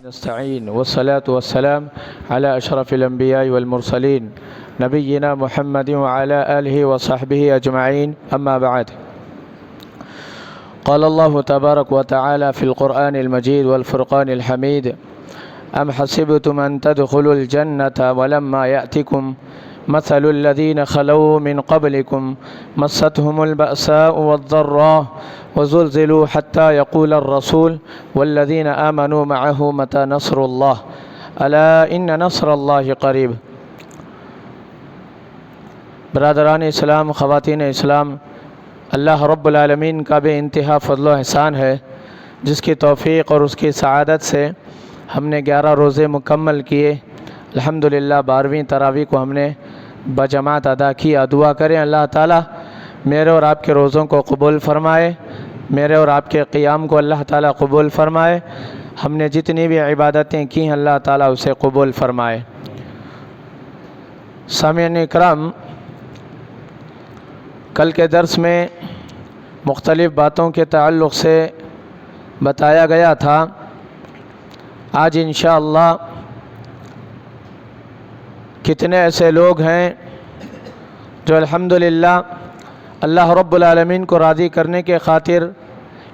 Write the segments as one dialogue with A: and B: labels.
A: نستعين والصلاة والسلام على أشرف الأنبياء والمرسلين نبينا محمد وعلى آله وصحبه أجمعين أما بعد. قال الله تبارك وتعالى في القرآن المجيد والفرقان الحميد: أم حسبتم أن تدخلوا الجنة ولما يأتكم مثل الذين خلوا من قبلكم مستهم البأساء والضراء وزلزلوا حتى يقول الرسول والذين آمنوا معه متى نصر الله ألا إن نصر الله قریب. برادران اسلام، خواتین اسلام، اللہ رب العالمین کا بے انتہا فضل و احسان ہے جس کی توفیق اور اس کی سعادت سے ہم نے 11 روزے مکمل کیے. الحمدللہ 12ویں تراویح کو ہم نے بجماعت ادا کیا. دعا کریں اللہ تعالیٰ میرے اور آپ کے روزوں کو قبول فرمائے، میرے اور آپ کے قیام کو اللہ تعالیٰ قبول فرمائے. ہم نے جتنی بھی عبادتیں کی ہیں اللہ تعالیٰ اسے قبول فرمائے. سامعین اکرام، کل کے درس میں مختلف باتوں کے تعلق سے بتایا گیا تھا. آج انشاءاللہ کتنے ایسے لوگ ہیں جو الحمدللہ اللہ رب العالمین کو راضی کرنے کے خاطر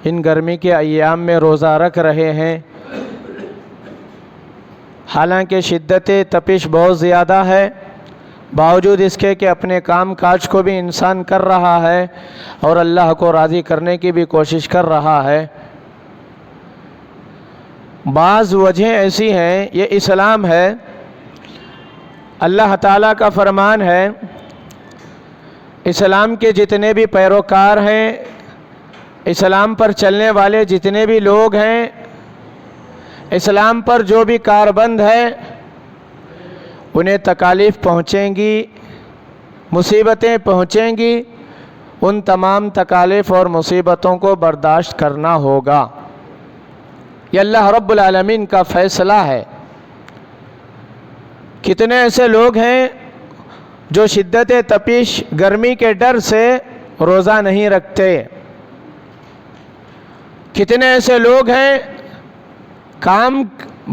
A: ان گرمی کے ایام میں روزہ رکھ رہے ہیں. حالانکہ شدت تپش بہت زیادہ ہے، باوجود اس کے کہ اپنے کام کاج کو بھی انسان کر رہا ہے اور اللہ کو راضی کرنے کی بھی کوشش کر رہا ہے. بعض وجہیں ایسی ہیں، یہ اسلام ہے، اللہ تعالیٰ کا فرمان ہے. اسلام کے جتنے بھی پیروکار ہیں، اسلام پر چلنے والے جتنے بھی لوگ ہیں، اسلام پر جو بھی کاربند ہے انہیں تکالیف پہنچیں گی، مصیبتیں پہنچیں گی. ان تمام تکالیف اور مصیبتوں کو برداشت کرنا ہوگا. یہ اللہ رب العالمین کا فیصلہ ہے. کتنے ایسے لوگ ہیں جو شدت تپش گرمی کے ڈر سے روزہ نہیں رکھتے. کتنے ایسے لوگ ہیں کام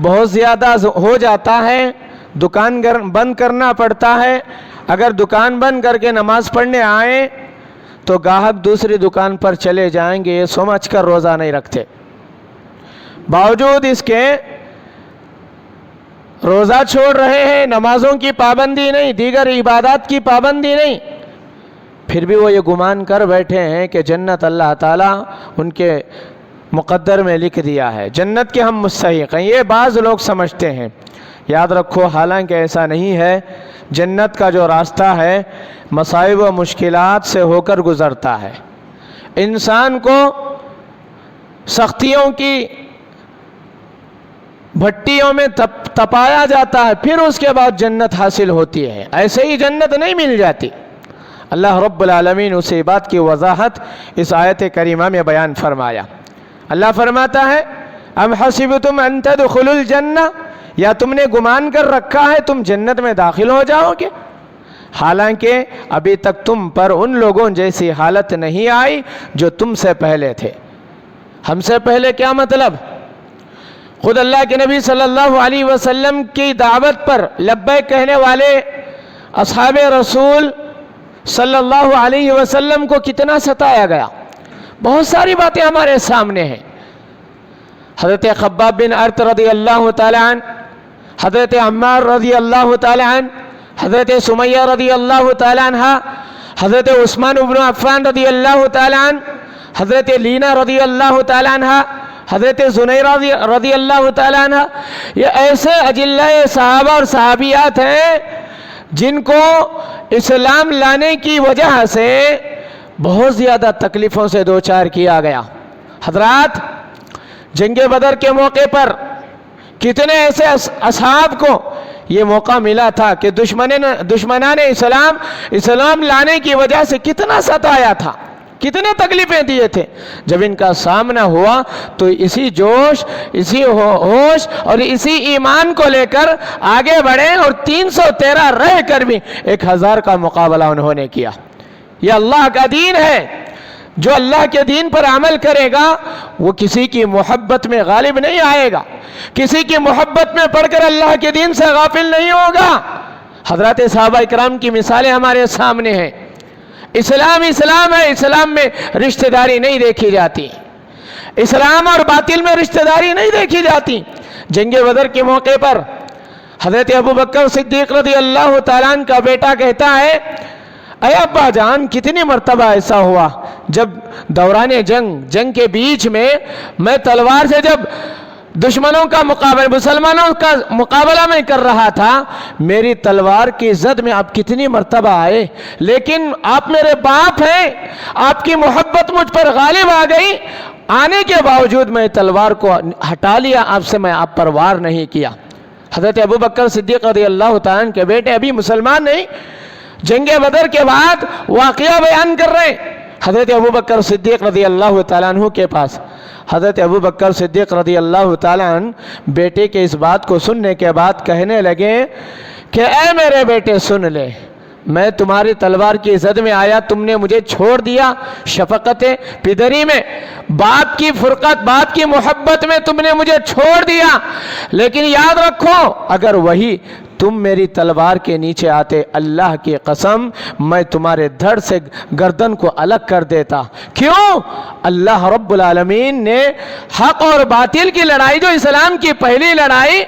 A: بہت زیادہ ہو جاتا ہے، دکان بند کرنا پڑتا ہے. اگر دکان بند کر کے نماز پڑھنے آئیں تو گاہک دوسری دکان پر چلے جائیں گے، یہ سمجھ کر روزہ نہیں رکھتے. باوجود اس کے روزہ چھوڑ رہے ہیں، نمازوں کی پابندی نہیں، دیگر عبادات کی پابندی نہیں، پھر بھی وہ یہ گمان کر بیٹھے ہیں کہ جنت اللہ تعالیٰ ان کے مقدر میں لکھ دیا ہے، جنت کے ہم مستحق ہیں. یہ بعض لوگ سمجھتے ہیں. یاد رکھو حالانکہ ایسا نہیں ہے. جنت کا جو راستہ ہے مصائب و مشکلات سے ہو کر گزرتا ہے. انسان کو سختیوں کی بھٹیوں میں تپایا جاتا ہے، پھر اس کے بعد جنت حاصل ہوتی ہے. ایسے ہی جنت نہیں مل جاتی. اللہ رب العالمین اسی بات کی وضاحت اس آیت کریمہ میں بیان فرمایا. اللہ فرماتا ہے: ام حسبتم ان تدخلوا الجنہ، یا تم نے گمان کر رکھا ہے تم جنت میں داخل ہو جاؤ گے، حالانکہ ابھی تک تم پر ان لوگوں جیسی حالت نہیں آئی جو تم سے پہلے تھے. ہم سے پہلے کیا مطلب؟ خود اللہ کے نبی صلی اللہ علیہ وسلم کی دعوت پر لبیک کہنے والے اصحاب رسول صلی اللہ علیہ وسلم کو کتنا ستایا گیا. بہت ساری باتیں ہمارے سامنے ہیں. حضرت خباب بن ارت رضی اللہ تعالی عنہ، حضرت عمار رضی اللہ تعالی عنہ، حضرت سمیہ رضی اللہ تعالی عنہ، حضرت عثمان بن عفان رضی اللہ تعالی عنہ، حضرت لینا رضی اللہ تعالی عنہ، حضرت زنیرہ رضی اللہ تعالی عنہ. یہ ایسے اجلہ صحابہ اور صحابیات ہیں جن کو اسلام لانے کی وجہ سے بہت زیادہ تکلیفوں سے دوچار کیا گیا. حضرات، جنگ بدر کے موقع پر کتنے ایسے اصحاب کو یہ موقع ملا تھا کہ دشمنان اسلام لانے کی وجہ سے کتنا ستایا تھا، کتنے تکلیفیں دیے تھے. جب ان کا سامنا ہوا تو اسی جوش، اسی ہوش اور اسی ایمان کو لے کر آگے بڑھے اور 313 رہ کر بھی 1000 کا مقابلہ انہوں نے کیا. یہ اللہ کا دین ہے. جو اللہ کے دین پر عمل کرے گا وہ کسی کی محبت میں غالب نہیں آئے گا، کسی کی محبت میں پڑھ کر اللہ کے دین سے غافل نہیں ہوگا۔ حضرات صحابہ اکرام کی مثالیں ہمارے سامنے ہیں۔ اسلام اسلام ہے، اسلام میں رشتہ داری نہیں دیکھی جاتی، اسلام اور باطل میں رشتہ داری نہیں دیکھی جاتی۔ جنگ بدر کے موقع پر حضرت ابوبکر صدیق رضی اللہ تعالیٰ عنہ کا بیٹا کہتا ہے، اے ابا جان کتنی مرتبہ ایسا ہوا جب دوران جنگ کے بیچ میں تلوار سے جب دشمنوں کا مقابلہ، مسلمانوں کا مقابلہ میں کر رہا تھا، میری تلوار کی زد میں آپ کتنی مرتبہ آئے، لیکن آپ میرے باپ ہیں، آپ کی محبت مجھ پر غالب آ گئی، آنے کے باوجود میں تلوار کو ہٹا لیا آپ سے، میں آپ پر وار نہیں کیا۔ حضرت ابوبکر صدیق رضی اللہ تعالیٰ عنہ کے بیٹے ابھی مسلمان نہیں، جنگ بدر کے بعد واقعہ بیان کر رہے ہیں۔ حضرت ابوبکر صدیق رضی اللہ تعالیٰ عنہ کے پاس حضرت ابوبکر صدیق رضی اللہ تعالیٰ عنہ بیٹے کے اس بات کو سننے کے بعد کہنے لگے کہ اے میرے بیٹے سن لے، میں تمہاری تلوار کی زد میں آیا، تم نے مجھے چھوڑ دیا، شفقت پدری میں، باپ کی فرقت، باپ کی محبت میں تم نے مجھے چھوڑ دیا، لیکن یاد رکھو اگر وہی تم میری تلوار کے نیچے آتے، اللہ کی قسم میں تمہارے دھڑ سے گردن کو الگ کر دیتا۔ کیوں؟ اللہ رب العالمین نے حق اور باطل کی لڑائی، جو اسلام کی پہلی لڑائی،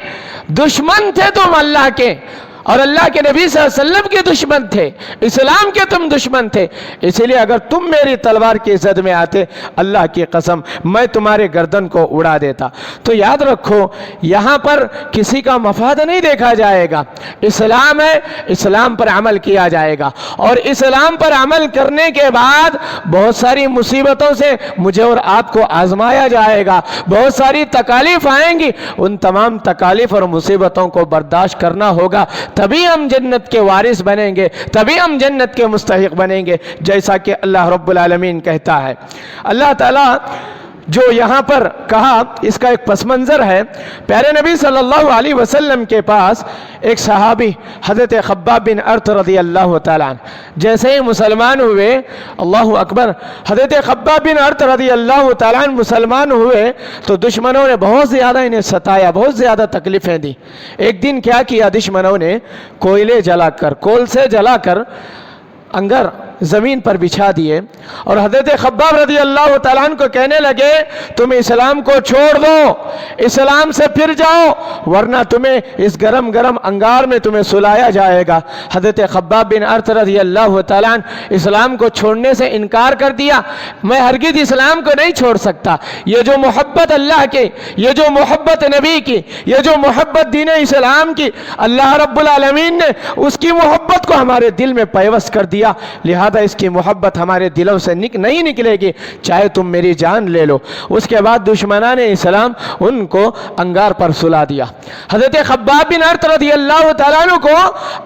A: دشمن تھے تم اللہ کے اور اللہ کے نبی صلی اللہ علیہ وسلم کے دشمن تھے، اسلام کے تم دشمن تھے، اسی لیے اگر تم میری تلوار کی زد میں آتے، اللہ کی قسم میں تمہارے گردن کو اڑا دیتا۔ تو یاد رکھو یہاں پر کسی کا مفاد نہیں دیکھا جائے گا، اسلام ہے، اسلام پر عمل کیا جائے گا، اور اسلام پر عمل کرنے کے بعد بہت ساری مصیبتوں سے مجھے اور آپ کو آزمایا جائے گا، بہت ساری تکالیف آئیں گی، ان تمام تکالیف اور مصیبتوں کو برداشت کرنا ہوگا، تبھی ہم جنت کے وارث بنیں گے، تبھی ہم جنت کے مستحق بنیں گے، جیسا کہ اللہ رب العالمین کہتا ہے۔ اللہ تعالیٰ جو یہاں پر کہا اس کا ایک پس منظر ہے، پیارے نبی صلی اللہ علیہ وسلم کے پاس ایک صحابی حضرت خباب بن ارت رضی اللہ تعالیٰ عنہ جیسے ہی مسلمان ہوئے، اللہ اکبر، حضرت خباب بن ارت رضی اللہ تعالیٰ عنہ مسلمان ہوئے تو دشمنوں نے بہت زیادہ انہیں ستایا، بہت زیادہ تکلیفیں دی۔ ایک دن کیا کیا دشمنوں نے، کول سے جلا کر انگر زمین پر بچھا دیے اور حضرت خباب رضی اللہ تعالیٰ عنہ کو کہنے لگے تم اسلام کو چھوڑ دو، اسلام سے پھر جاؤ، ورنہ تمہیں اس گرم گرم انگار میں تمہیں سلایا جائے گا۔ حضرت خباب بن ارت رضی اللہ تعالیٰ عنہ اسلام کو چھوڑنے سے انکار کر دیا، میں ہرگز اسلام کو نہیں چھوڑ سکتا، یہ جو محبت اللہ کی، یہ جو محبت نبی کی، یہ جو محبت دین اسلام کی، اللہ رب العالمین نے اس کی محبت کو ہمارے دل میں پیوست کر دیا، لہذا اس کی محبت ہمارے دلوں سے نہیں نکلے گی، چاہے تم میری جان لے لو۔ اس کے بعد دشمنان اسلام ان کو انگار پر سلا دیا، حضرت خباب بن ارت رضی اللہ تعالیٰ عنہ کو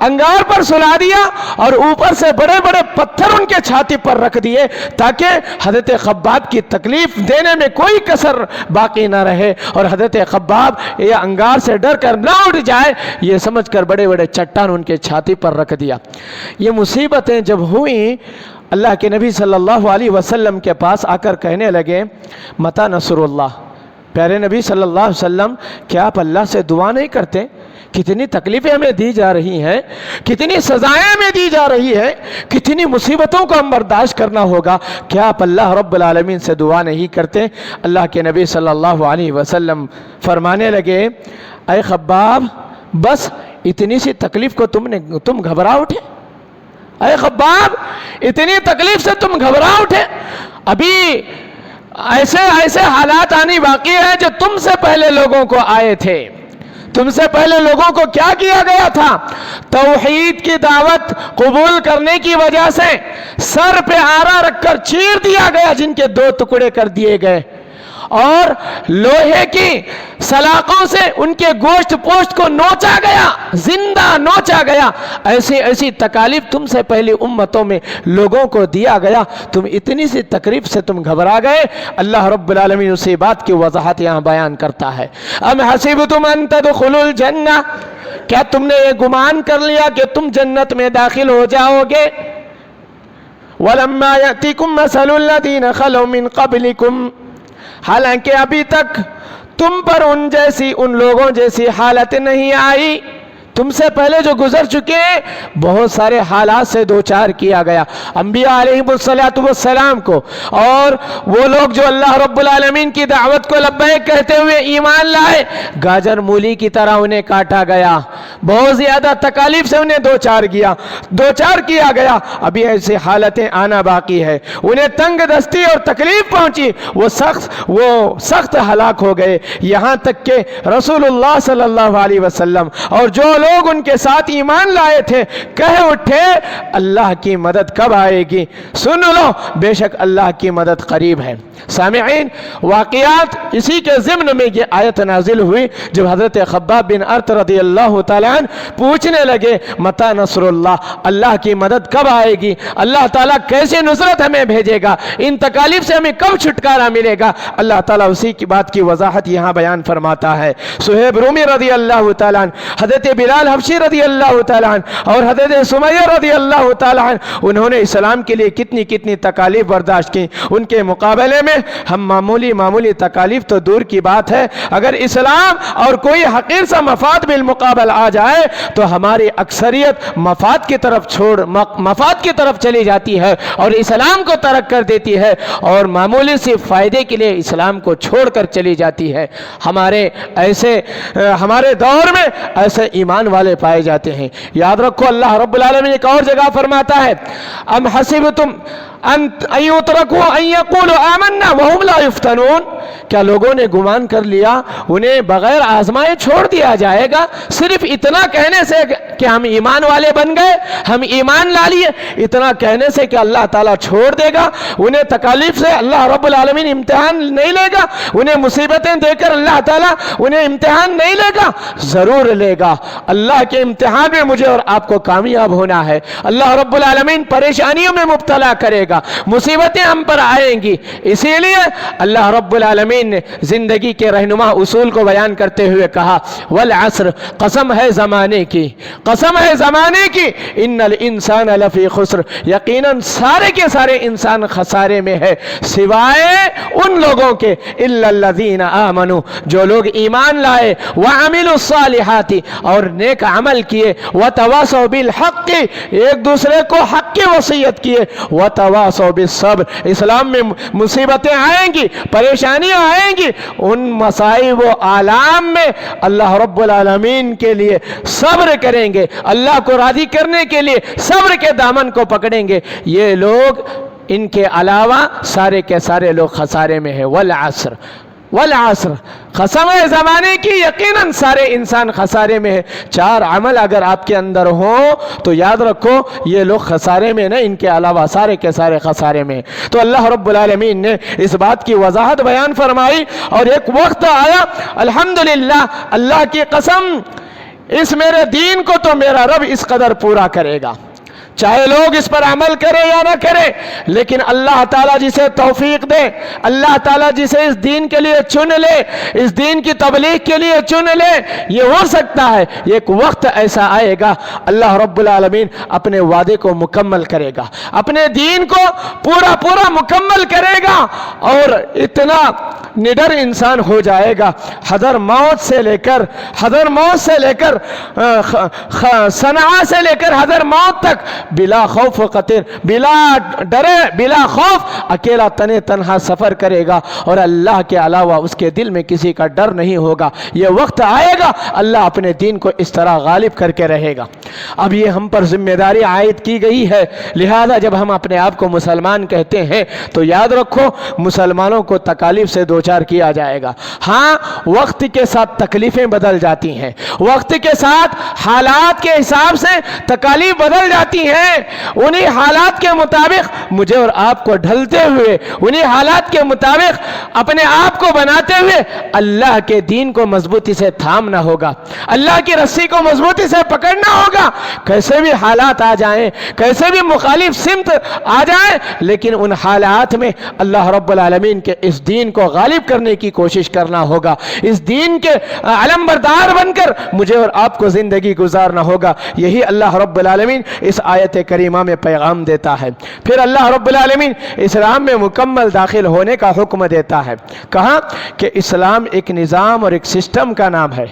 A: انگار پر سلا دیا اور اوپر سے بڑے بڑے پتھر ان کے چھاتی پر رکھ دیے تاکہ حضرت خباب کی تکلیف دینے میں کوئی کسر باقی نہ رہے، اور حضرت خباب یہ انگار سے ڈر کر نہ اٹھ جائے یہ سمجھ کر بڑے بڑے چٹان ان کے چھاتی پر رکھ دیا۔ یہ مصیبتیں جب ہوئیں اللہ کے نبی صلی اللہ علیہ وسلم کے پاس آ کر کہنے لگے متی نصر اللہ، پیارے نبی صلی اللہ علیہ وسلم کیا آپ اللہ سے دعا نہیں کرتے؟ کتنی تکلیفیں ہمیں دی جا رہی ہیں، کتنی سزائیں ہمیں دی جا رہی ہیں، کتنی مصیبتوں کو ہم برداشت کرنا ہوگا، کیا آپ اللہ رب العالمین سے دعا نہیں کرتے؟ اللہ کے نبی صلی اللہ علیہ وسلم فرمانے لگے اے خباب بس اتنی سی تکلیف کو تم گھبرا اٹھے، اے خباب اتنی تکلیف سے تم گھبرا اٹھے، ابھی ایسے حالات آنی باقی ہیں جو تم سے پہلے لوگوں کو آئے تھے۔ تم سے پہلے لوگوں کو کیا کیا گیا تھا؟ توحید کی دعوت قبول کرنے کی وجہ سے سر پہ آرا رکھ کر چیر دیا گیا، جن کے 2 ٹکڑے کر دیے گئے، اور لوہے کی سلاخوں سے ان کے گوشت پوشت کو نوچا گیا، زندہ نوچا گیا۔ ایسی تکالیف تم سے پہلی امتوں میں لوگوں کو دیا گیا، تم اتنی سی تکلیف سے تم گھبرا گئے۔ اللہ رب العالمین اسی بات کی وضاحت یہاں بیان کرتا ہے، ام حسبتم ان تدخلوا الجنہ، کیا تم نے یہ گمان کر لیا کہ تم جنت میں داخل ہو جاؤ گے؟ वलम्मा यअतिकुम मसलुल लज़ीना खलौ मिन क़ब्लिकुम, हालांकि अभी तक तुम पर उन जैसी, उन लोगों जैसी हालत नहीं आई, तुमसे पहले जो गुजर चुके हैं बहुत सारे हालात से दो चार किया गया अंबिया अलैहिमुस्सलाम को, और वो लोग जो अल्लाह रब्बुल आलमीन की दावत को लब्बैक कहते हुए ईमान लाए, गाजर मूली की तरह उन्हें काटा गया, बहुत ज़्यादा तकालीफ से उन्हें दो चार किया गया। अभी ऐसी हालतें आना बाकी है, उन्हें तंग दस्ती और तकलीफ पहुंची, वो सख्त हलाक हो गए। यहाँ तक के रसूलुल्लाह सल्लल्लाहु अलैहि वसल्लम और जो लोग उनके साथ ईमान लाए थे कह उठे अल्लाह की मदद कब आएगी, सुन लो बेशक अल्लाह की मदद करीब है। सामिईन, वाक़ियात इसी के ज़िम्न में ये आयत नाजिल हुई जब हज़रत खब्बाब बिन अर्त रज़ियल्लाहु ताला अन्हु पूछने लगे मता नसरुल्लाह, अल्लाह की मदद कब आएगी, अल्लाह ताला कैसे नुसरत हमें भेजेगा, इन तकालीफ से हमें कब छुटकारा मिलेगा। अल्लाह ताला उसी की बात की वजाहत यहाँ बयान फरमाता है। सुहैब रूमी रज़ियल्लाहु ताला अन्हु, हज़रत बिलाल हबशी रज़ियल्लाहु ताला अन्हु और हज़रत सुमैया रज़ियल्लाहु ताला अन्हु, उन्होंने इस्लाम के लिए कितनी कितनी तकालीफ बर्दाश्त की। उनके मुकाबले में हम मामूली तकालीफ तो दूर की बात है, अगर इस्लाम और कोई हकीर सा मफाद बिल मुकाबल आ जाए तो हमारी अक्सरियत मफाद की तरफ चली जाती है और इस्लाम को तर्क कर देती है और मामूली से फ़ायदे के लिए इस्लाम को छोड़कर चली जाती है। हमारे दौर में ऐसे ईमान वाले पाए जाते हैं। याद रखो अल्लाह रब्बुल आलमीन एक और जगह फरमाता है अम हसिबतुम अन युतरकू अन यक़ूलू आमन्ना वहुम ला युफ्तनून, क्या लोगों ने गुमान कर लिया उन्हें बगैर आजमाए छोड़ दिया जाएगा, सिर्फ इतना कहने से कि हम ईमान वाले बन गए, हम ईमान ला लिए, इतना कहने से कि अल्लाह ताला छोड़ देगा उन्हें, तकालीफ से अल्लाह रब्बुल आलमीन इम्तिहान नहीं लेगा, उन्हें मुसीबतें देकर अल्लाह ताला उन्हें इम्तिहान नहीं लेगा, ज़रूर लेगा। अल्लाह के इम्तिहान में मुझे और आपको कामयाब होना है। अल्लाह रब्बुल आलमीन परेशानियों में मुब्तला करेगा, मुसीबतें हम पर आएंगी। इसीलिए अल्लाह रब्बुल आलमीन ने जिंदगी के रहनुमा उसूल को बयान करते हुए कहा वल अस्र, कसम है ज़माने की, कसम है ज़माने की, इन्नल इंसान लफ़ी खुस्र, यकीनन सारे के सारे इंसान खसारे में है सिवाय उन लोगों के इल्लल्लज़ीना आमनू, जो लोग ईमान लाए, व अमिलुस सालिहाती, और नेक अमल किए, व तवासौ बिल हक़्क़ि, एक दूसरे को हक़ की वसीयत किए, व तवासौ बिस सब्र, इस्लाम में मुसीबतें आएंगी, परेशानियां आएंगी, उन मसाइब व आलाम में अल्लाह रब्बुल आलमीन के लिए सब्र करेंगे, अल्लाह को राज़ी करने के लिए सब्र के दामन को पकड़ेंगे, ये लोग, इनके अलावा सारे के सारे लोग खसारे में है। वल अस्र, वल अस्र, कसम है ज़माने की, यकीनन सारे इंसान खसारे में है। चार अमल अगर आपके अंदर हो तो याद रखो ये लोग खसारे में नहीं, इनके अलावा सारे के सारे खसारे में। तो अल्लाह रब्बुल आलमीन ने इस बात की वजाहत बयान फरमाई और एक वक्त आया, अल्हम्दुलिल्लाह, अल्लाह की कसम, इस मेरे दीन को तो मेरा रब इस कदर पूरा करेगा, चाहे लोग इस पर अमल करें या ना करें, लेकिन अल्लाह ताला जिसे तौफीक दे, अल्लाह ताला जिसे इस दीन के लिए चुन ले, इस दीन की तबलीग के लिए चुन ले, ये हो सकता है एक वक्त ऐसा आएगा अल्लाह रब्बुल आलमीन अपने वादे को मुकम्मल करेगा, अपने दीन को पूरा पूरा मुकम्मल करेगा और इतना निडर इंसान हो जाएगा, हदर मौत से लेकर सनआ से लेकर हदर मौत तक बिला खौफ कतिर, बिला डरे, बिला खौफ अकेला तने तन्हा सफर करेगा और अल्लाह के अलावा उसके दिल में किसी का डर नहीं होगा। ये वक्त आएगा अल्लाह अपने दीन को इस तरह गालिब करके रहेगा। अब ये हम पर जिम्मेदारी आयद की गई है, लिहाजा जब हम अपने आप को मुसलमान कहते हैं तो याद रखो मुसलमानों को तकालीफ से दो चार किया जाएगा। हाँ, वक्त के साथ तकलीफें बदल जाती हैं, वक्त के साथ हालात के हिसाब से तकालीफ बदल जाती हैं, उन्हीं हालात के मुताबिक मुझे और आपको ढलते हुए, उन्हीं हालात के मुताबिक अपने आप को बनाते हुए अल्लाह के दीन को मजबूती से थामना होगा, अल्लाह की रस्सी को मजबूती से पकड़ना होगा। ہوگا, कैसे भी हालात आ जाएं, कैसे भी मुखालिफ सिमत आ जाए, लेकिन उन हालात में अल्लाह रब्बुल आलमीन के इस दीन को गालिब करने की कोशिश करना होगा. इस दीन के अलमबरदार बनकर मुझे और आपको ज़िंदगी गुजारना होगा. यही अल्लाह रब्बुल आलमीन इस आयत करीमा में पैगाम देता है. फिर अल्लाह रब्बुल आलमीन इस्लाम में मुकम्मल दाखिल होने का हुक्म देता है. कहा कि इस्लाम एक निज़ाम और एक सिस्टम का नाम है.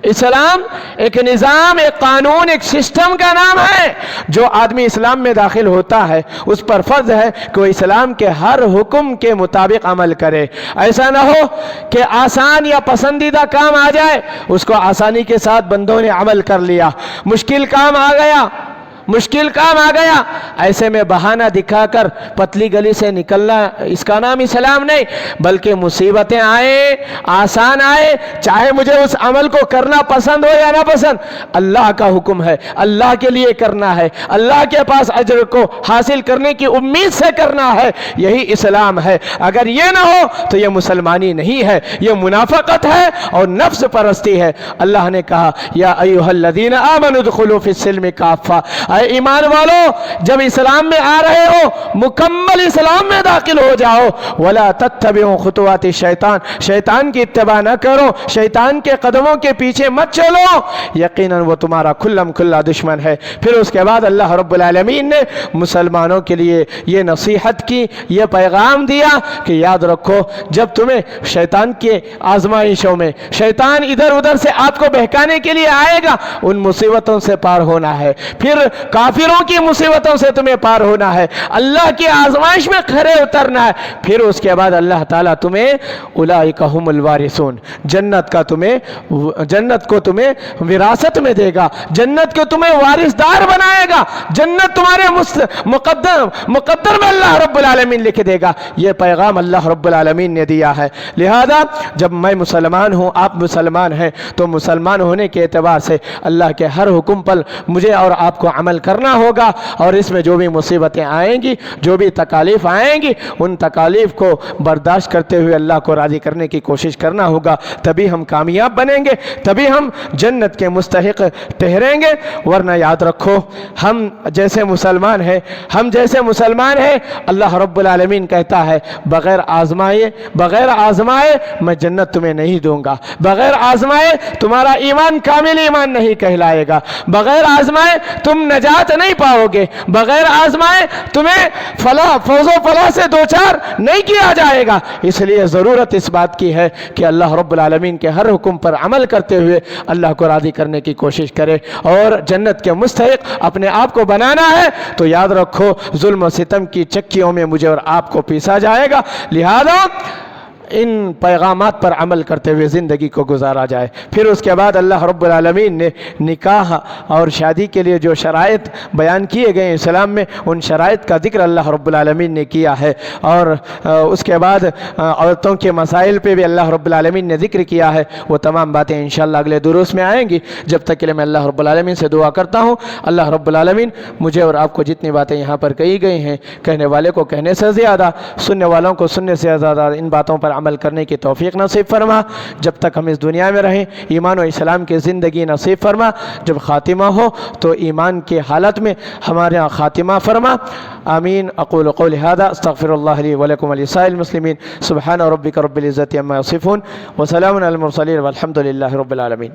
A: इस्लाम एक निज़ाम, एक कानून, एक सिस्टम का नाम है. जो आदमी इस्लाम में दाखिल होता है उस पर फर्ज है कि वो इस्लाम के हर हुक्म के मुताबिक अमल करे. ऐसा ना हो कि आसान या पसंदीदा काम आ जाए, उसको आसानी के साथ बंदों ने अमल कर लिया, मुश्किल काम आ गया, ऐसे में बहाना दिखाकर पतली गली से निकलना, इसका नाम इस्लाम नहीं. बल्कि मुसीबतें आए, आसान आए, चाहे मुझे उस अमल को करना पसंद हो या ना पसंद, अल्लाह का हुक्म है, अल्लाह के लिए करना है, अल्लाह के पास अजर को हासिल करने की उम्मीद से करना है. यही इस्लाम है. अगर ये ना हो तो ये मुसलमानी नहीं है, ये मुनाफकत है और नफ्स परस्ती है. अल्लाह ने कहा या अय्युहल्लज़ीना आमनु दुखुलू फिस्सिल्मि काफ़ा, ईमान वालों जब इस्लाम में आ रहे हो मुकम्मल इस्लाम में दाखिल हो जाओ. वला तत्तबिउ खुतुवाति शैतान, शैतान की इत्तिबा न करो, शैतान के कदमों के पीछे मत चलो, यकीनन वो तुम्हारा खुल्लम खुल्ला दुश्मन है. फिर उसके बाद अल्लाह रब्बुल आलमीन ने मुसलमानों के लिए ये नसीहत की, ये पैगाम दिया कि याद रखो जब तुम्हें शैतान के आजमाइशों में शैतान इधर उधर से आपको बहकाने के लिए आएगा, उन मुसीबतों से पार होना है. फिर काफिरों की मुसीबतों से तुम्हें पार होना है, अल्लाह की आजमाइश में खरे उतरना है. फिर उसके बाद अल्लाह ताला तुम्हें उलाइका हुमुल वारिसून, जन्नत को तुम्हें विरासत में देगा, जन्नत को तुम्हें वारिसदार बनाएगा, जन्नत तुम्हारे मुकद्दर में अल्लाह रब्बुल आलमीन लिख देगा. यह पैगाम अल्लाह रब्बुल आलमीन ने दिया है. लिहाजा जब मैं मुसलमान हूँ, आप मुसलमान हैं, तो मुसलमान होने के एतबार से अल्लाह के हर हुक्म पर मुझे और आपको अमल करना होगा. और इसमें जो भी मुसीबतें आएंगी, जो भी तकालीफ आएंगी, उन तकालीफ को बर्दाश्त करते हुए अल्लाह को राज़ी करने की कोशिश करना होगा. तभी हम कामयाब बनेंगे, तभी हम जन्नत के मुस्तहिक ठहरेंगे. वरना याद रखो हम जैसे मुसलमान हैं, अल्लाह रब्बुल आलमीन कहता है बग़ैर आज़माए मैं जन्नत तुम्हें नहीं दूंगा, बग़ैर आज़माए तुम्हारा ईमान कामिल ईमान नहीं कहलाएगा, बग़ैर आज़माए तुम नजात नहीं पाओगे, बग़ैर आज़माए तुम्हें फौजो फलाह से दो चार नहीं किया जाएगा. इसलिए ज़रूरत इस बात की है कि अल्लाह रब्बुल आलमीन के हर हुक्म पर अमल करते हुए अल्लाह को राज़ी करने की कोशिश करे और जन्नत के मुस्तहिक अपने आप को बनाना है. तो याद रखो जुल्म और सितम की चक्कियों में मुझे और आपको पीसा जाएगा. लिहाजा इन पैगामात पर अमल करते हुए ज़िंदगी को गुजारा जाए. फिर उसके बाद अल्लाह रब्बुल आलमीन ने निकाह और शादी के लिए जो शराइत बयान किए गए इस्लाम में, उन शराइत का जिक्र अल्लाह रब्बुल आलमीन ने किया है. और उसके बाद औरतों के मसाइल पे भी अल्लाह रब्बुल आलमीन ने जिक्र किया है. वो तमाम बातें इंशाअल्लाह अगले दुरूस में आएंगी. जब तक के लिए मैं अल्लाह रब्बुल आलमीन से दुआ करता हूँ अल्लाह रब्बुल आलमीन मुझे और आपको जितनी बातें यहाँ पर कही गई हैं, कहने वाले को कहने से ज़्यादा, सुनने वालों को सुनने से ज़्यादा इन बातों पर अमल करने की तौफीक नसीब फरमा. जब तक हम इस दुनिया में रहें ईमान और इस्लाम की ज़िंदगी नसीब फरमा. जब ख़ातिमा हो तो ईमान की हालत में हमारे यहाँ ख़ातिमा फरमा. आमीन. अक़ूलु क़ौली हाज़ा अस्तग़फ़िरुल्लाह ली व लकुम व लिसाइरिल मुस्लिमीन. सुब्हान रब्बिका रब्बिल इज़्ज़ति अम्मा यसिफ़ून व सलामुन अलल मुरसलीन वल्हम्दुलिल्लाहि रब्बिल आलमीन.